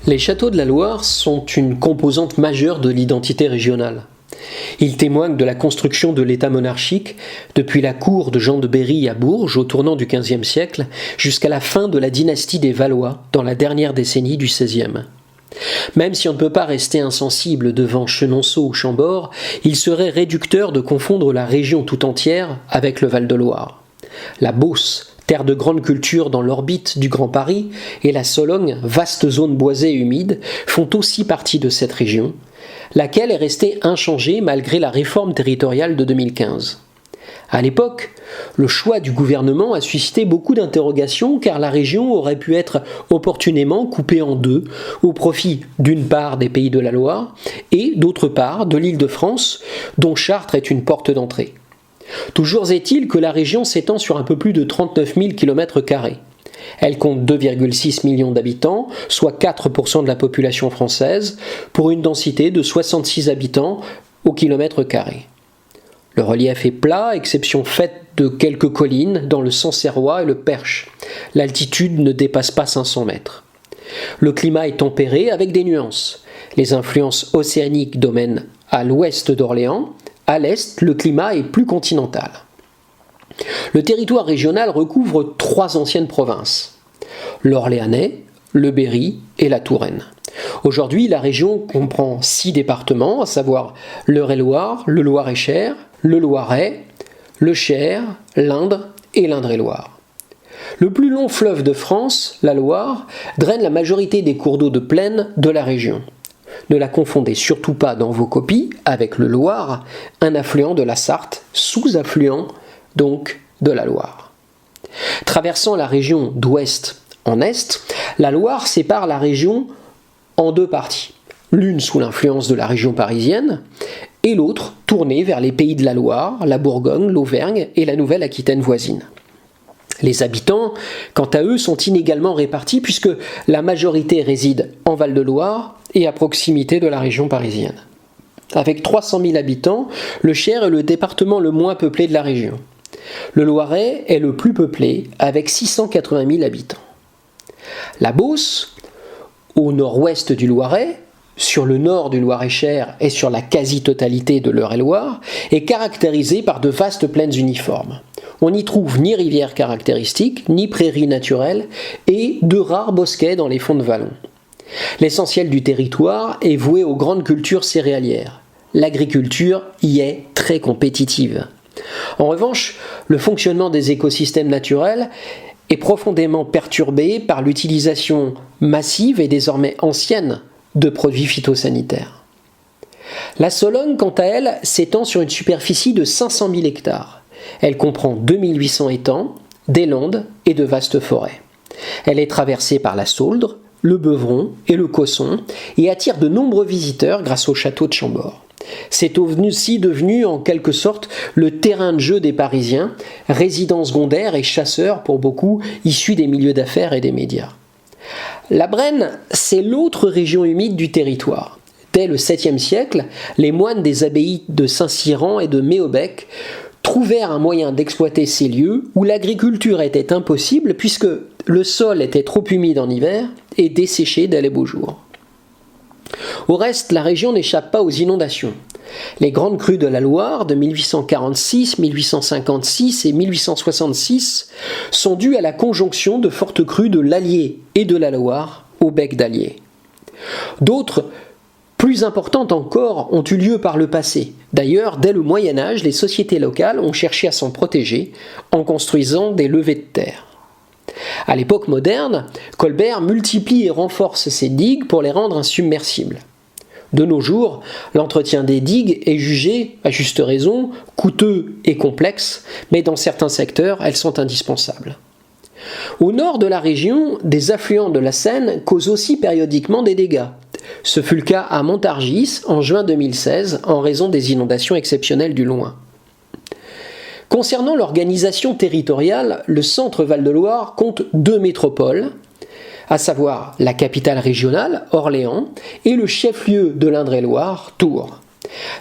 Les châteaux de la Loire sont une composante majeure de l'identité régionale. Ils témoignent de la construction de l'État monarchique depuis la cour de Jean de Berry à Bourges au tournant du XVe siècle jusqu'à la fin de la dynastie des Valois dans la dernière décennie du XVIe. Même si on ne peut pas rester insensible devant Chenonceau ou Chambord, il serait réducteur de confondre la région tout entière avec le Val-de-Loire. La Beauce, terre de grande culture dans l'orbite du Grand Paris, et la Sologne, vaste zone boisée et humide, font aussi partie de cette région, laquelle est restée inchangée malgré la réforme territoriale de 2015. À l'époque, le choix du gouvernement a suscité beaucoup d'interrogations car la région aurait pu être opportunément coupée en deux au profit d'une part des Pays de la Loire et d'autre part de l'Île-de-France dont Chartres est une porte d'entrée. Toujours est-il que la région s'étend sur un peu plus de 39 000 km². Elle compte 2,6 millions d'habitants, soit 4% de la population française, pour une densité de 66 habitants au kilomètre carré. Le relief est plat, exception faite de quelques collines dans le Sancerrois et le Perche. L'altitude ne dépasse pas 500 mètres. Le climat est tempéré avec des nuances. Les influences océaniques dominent à l'ouest d'Orléans. À l'est, le climat est plus continental. Le territoire régional recouvre 3 anciennes provinces, l'Orléanais, le Berry et la Touraine. Aujourd'hui, la région comprend 6 départements, à savoir l'Eure-et-Loire, le Loir-et-Cher, le Loiret, le Cher, l'Indre et l'Indre-et-Loire. Le plus long fleuve de France, la Loire, draine la majorité des cours d'eau de plaine de la région. Ne la confondez surtout pas dans vos copies avec le Loir, un affluent de la Sarthe, sous-affluent donc de la Loire. Traversant la région d'ouest en est, la Loire sépare la région en 2 parties, l'une sous l'influence de la région parisienne et l'autre tournée vers les pays de la Loire, la Bourgogne, l'Auvergne et la Nouvelle-Aquitaine voisine. Les habitants, quant à eux, sont inégalement répartis puisque la majorité réside en Val-de-Loire et à proximité de la région parisienne. Avec 300 000 habitants, le Cher est le département le moins peuplé de la région. Le Loiret est le plus peuplé avec 680 000 habitants. La Beauce, au nord-ouest du Loiret, sur le nord du Loir-et-Cher et sur la quasi-totalité de l'Eure-et-Loire, est caractérisée par de vastes plaines uniformes. On n'y trouve ni rivières caractéristiques, ni prairies naturelles, et de rares bosquets dans les fonds de vallons. L'essentiel du territoire est voué aux grandes cultures céréalières. L'agriculture y est très compétitive. En revanche, le fonctionnement des écosystèmes naturels est profondément perturbé par l'utilisation massive et désormais ancienne de produits phytosanitaires. La Sologne, quant à elle, s'étend sur une superficie de 500 000 hectares. Elle comprend 2800 étangs, des landes et de vastes forêts. Elle est traversée par la Sauldre, le Beuvron et le Causson et attire de nombreux visiteurs grâce au château de Chambord. C'est aussi devenu en quelque sorte le terrain de jeu des Parisiens, résidents secondaires et chasseurs pour beaucoup issus des milieux d'affaires et des médias. La Brenne, c'est l'autre région humide du territoire. Dès le 7e siècle, les moines des abbayes de Saint-Cyran et de Méobec trouvèrent un moyen d'exploiter ces lieux où l'agriculture était impossible puisque le sol était trop humide en hiver et desséché dès les beaux jours. Au reste, la région n'échappe pas aux inondations. Les grandes crues de la Loire de 1846, 1856 et 1866 sont dues à la conjonction de fortes crues de l'Allier et de la Loire au bec d'Allier. D'autres, plus importantes encore, ont eu lieu par le passé. D'ailleurs, dès le Moyen Âge, les sociétés locales ont cherché à s'en protéger en construisant des levées de terre. À l'époque moderne, Colbert multiplie et renforce ces digues pour les rendre insubmersibles. De nos jours, l'entretien des digues est jugé, à juste raison, coûteux et complexe, mais dans certains secteurs, elles sont indispensables. Au nord de la région, des affluents de la Seine causent aussi périodiquement des dégâts. Ce fut le cas à Montargis en juin 2016 en raison des inondations exceptionnelles du Loing. Concernant l'organisation territoriale, le centre Val-de-Loire compte 2 métropoles, à savoir la capitale régionale, Orléans, et le chef-lieu de l'Indre-et-Loire, Tours.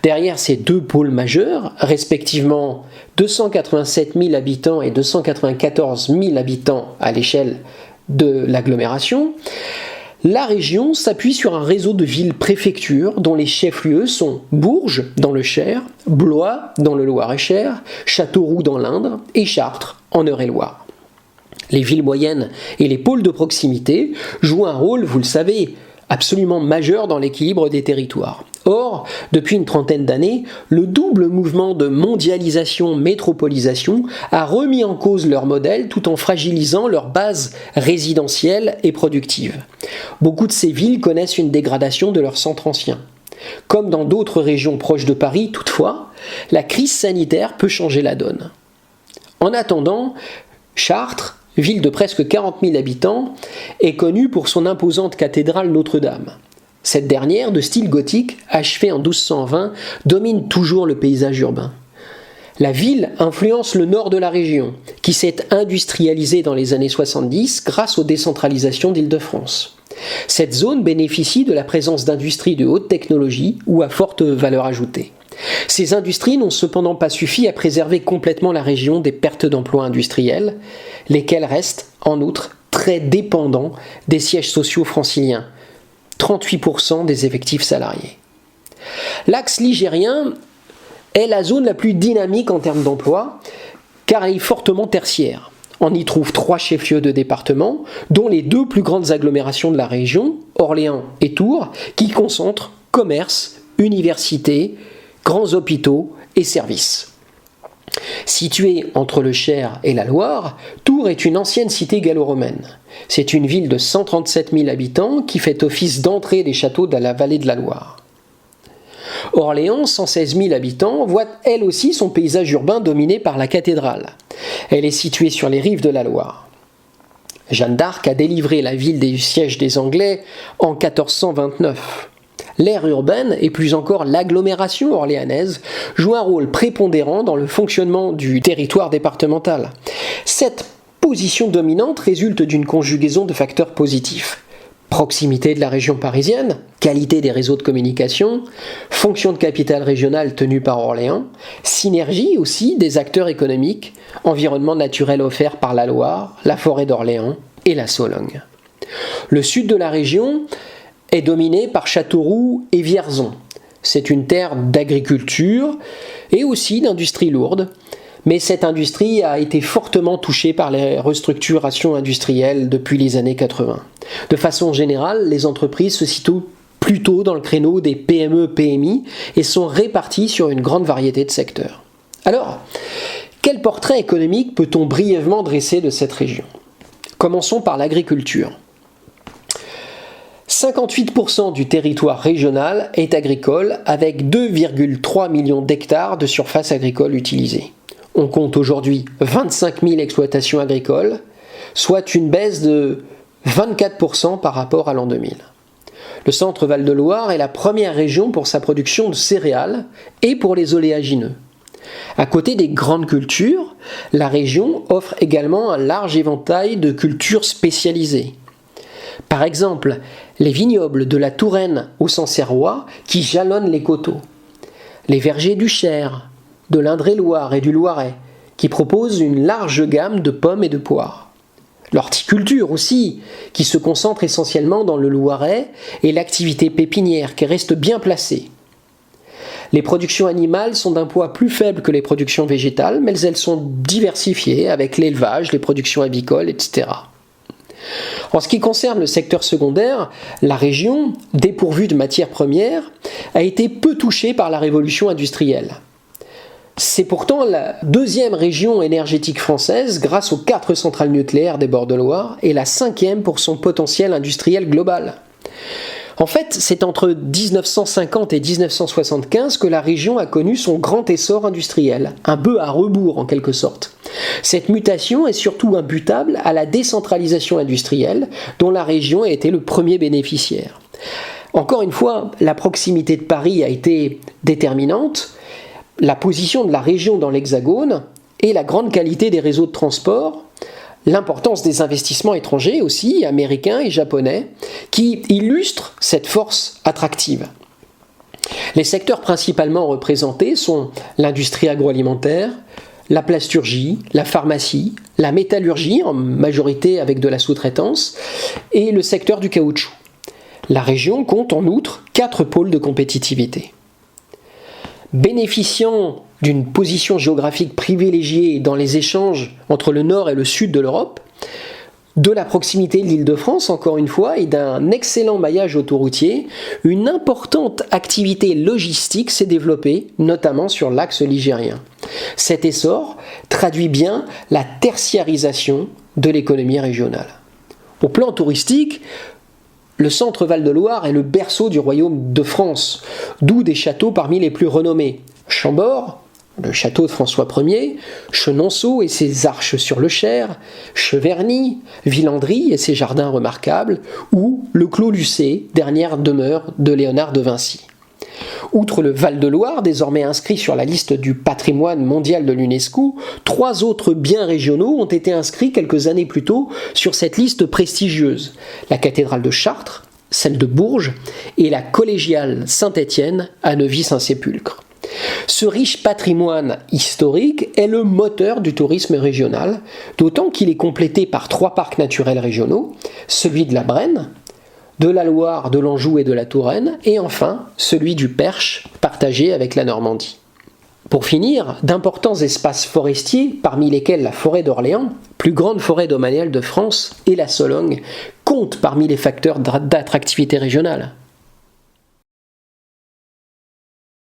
Derrière ces 2 pôles majeurs, respectivement 287 000 habitants et 294 000 habitants à l'échelle de l'agglomération, La région s'appuie sur un réseau de villes-préfectures dont les chefs-lieux sont Bourges dans le Cher, Blois dans le Loir-et-Cher, Châteauroux dans l'Indre et Chartres en Eure-et-Loir. Les villes moyennes et les pôles de proximité jouent un rôle, vous le savez, absolument majeur dans l'équilibre des territoires. Or, depuis une trentaine d'années, le double mouvement de mondialisation-métropolisation a remis en cause leur modèle tout en fragilisant leur base résidentielle et productive. Beaucoup de ces villes connaissent une dégradation de leur centre ancien. Comme dans d'autres régions proches de Paris, toutefois, la crise sanitaire peut changer la donne. En attendant, Chartres, ville de presque 40 000 habitants, est connue pour son imposante cathédrale Notre-Dame. Cette dernière, de style gothique, achevée en 1220, domine toujours le paysage urbain. La ville influence le nord de la région, qui s'est industrialisée dans les années 70 grâce aux décentralisations d'Île-de-France. Cette zone bénéficie de la présence d'industries de haute technologie ou à forte valeur ajoutée. Ces industries n'ont cependant pas suffi à préserver complètement la région des pertes d'emplois industriels, lesquels restent, en outre, très dépendants des sièges sociaux franciliens, 38% des effectifs salariés. L'axe ligérien est la zone la plus dynamique en termes d'emploi, car elle est fortement tertiaire. On y trouve 3 chefs-lieux de département, dont les 2 plus grandes agglomérations de la région, Orléans et Tours, qui concentrent commerce, universités, grands hôpitaux et services. Située entre le Cher et la Loire, Tours est une ancienne cité gallo-romaine. C'est une ville de 137 000 habitants qui fait office d'entrée des châteaux de la vallée de la Loire. Orléans, 116 000 habitants, voit elle aussi son paysage urbain dominé par la cathédrale. Elle est située sur les rives de la Loire. Jeanne d'Arc a délivré la ville du siège des Anglais en 1429. L'aire urbaine, et plus encore l'agglomération orléanaise, joue un rôle prépondérant dans le fonctionnement du territoire départemental. Cette position dominante résulte d'une conjugaison de facteurs positifs. Proximité de la région parisienne, qualité des réseaux de communication, fonction de capitale régionale tenue par Orléans, synergie aussi des acteurs économiques, environnement naturel offert par la Loire, la forêt d'Orléans et la Sologne. Le sud de la région est dominé par Châteauroux et Vierzon. C'est une terre d'agriculture et aussi d'industrie lourde, mais cette industrie a été fortement touchée par les restructurations industrielles depuis les années 80. De façon générale, les entreprises se situent plutôt dans le créneau des PME-PMI et sont réparties sur une grande variété de secteurs. Alors, quel portrait économique peut-on brièvement dresser de cette région ? Commençons par l'agriculture. 58% du territoire régional est agricole avec 2,3 millions d'hectares de surface agricole utilisée. On compte aujourd'hui 25 000 exploitations agricoles, soit une baisse de 24% par rapport à l'an 2000. Le centre Val-de-Loire est la première région pour sa production de céréales et pour les oléagineux. À côté des grandes cultures, la région offre également un large éventail de cultures spécialisées. Par exemple, les vignobles de la Touraine au Sancerrois qui jalonnent les coteaux, les vergers du Cher, de l'Indre-et-Loire et du Loiret qui proposent une large gamme de pommes et de poires. L'horticulture aussi, qui se concentre essentiellement dans le Loiret, et l'activité pépinière qui reste bien placée. Les productions animales sont d'un poids plus faible que les productions végétales, mais elles sont diversifiées avec l'élevage, les productions avicoles, etc. En ce qui concerne le secteur secondaire, la région, dépourvue de matières premières, a été peu touchée par la révolution industrielle. C'est pourtant la deuxième région énergétique française grâce aux 4 centrales nucléaires des bords de Loire et la 5e pour son potentiel industriel global. En fait, c'est entre 1950 et 1975 que la région a connu son grand essor industriel, un peu à rebours en quelque sorte. Cette mutation est surtout imputable à la décentralisation industrielle dont la région a été le premier bénéficiaire. Encore une fois, la proximité de Paris a été déterminante, la position de la région dans l'Hexagone et la grande qualité des réseaux de transport, l'importance des investissements étrangers aussi, américains et japonais, qui illustrent cette force attractive. Les secteurs principalement représentés sont l'industrie agroalimentaire, la plasturgie, la pharmacie, la métallurgie, en majorité avec de la sous-traitance, et le secteur du caoutchouc. La région compte en outre 4 pôles de compétitivité. Bénéficiant d'une position géographique privilégiée dans les échanges entre le nord et le sud de l'Europe, de la proximité de l'Île-de-France, encore une fois, et d'un excellent maillage autoroutier, une importante activité logistique s'est développée, notamment sur l'axe ligérien. Cet essor traduit bien la tertiarisation de l'économie régionale. Au plan touristique, le centre Val-de-Loire est le berceau du royaume de France, d'où des châteaux parmi les plus renommés. Chambord, le château de François Ier, Chenonceau et ses arches sur le Cher, Cheverny, Villandry et ses jardins remarquables, ou le Clos Lucé, dernière demeure de Léonard de Vinci. Outre le Val-de-Loire, désormais inscrit sur la liste du patrimoine mondial de l'UNESCO, 3 autres biens régionaux ont été inscrits quelques années plus tôt sur cette liste prestigieuse. La cathédrale de Chartres, celle de Bourges et la collégiale Saint-Étienne à Neuvy-Saint-Sépulcre. Ce riche patrimoine historique est le moteur du tourisme régional, d'autant qu'il est complété par 3 parcs naturels régionaux, celui de la Brenne, de la Loire, de l'Anjou et de la Touraine, et enfin celui du Perche, partagé avec la Normandie. Pour finir, d'importants espaces forestiers, parmi lesquels la forêt d'Orléans, plus grande forêt domaniale de France, et la Sologne, comptent parmi les facteurs d'attractivité régionale.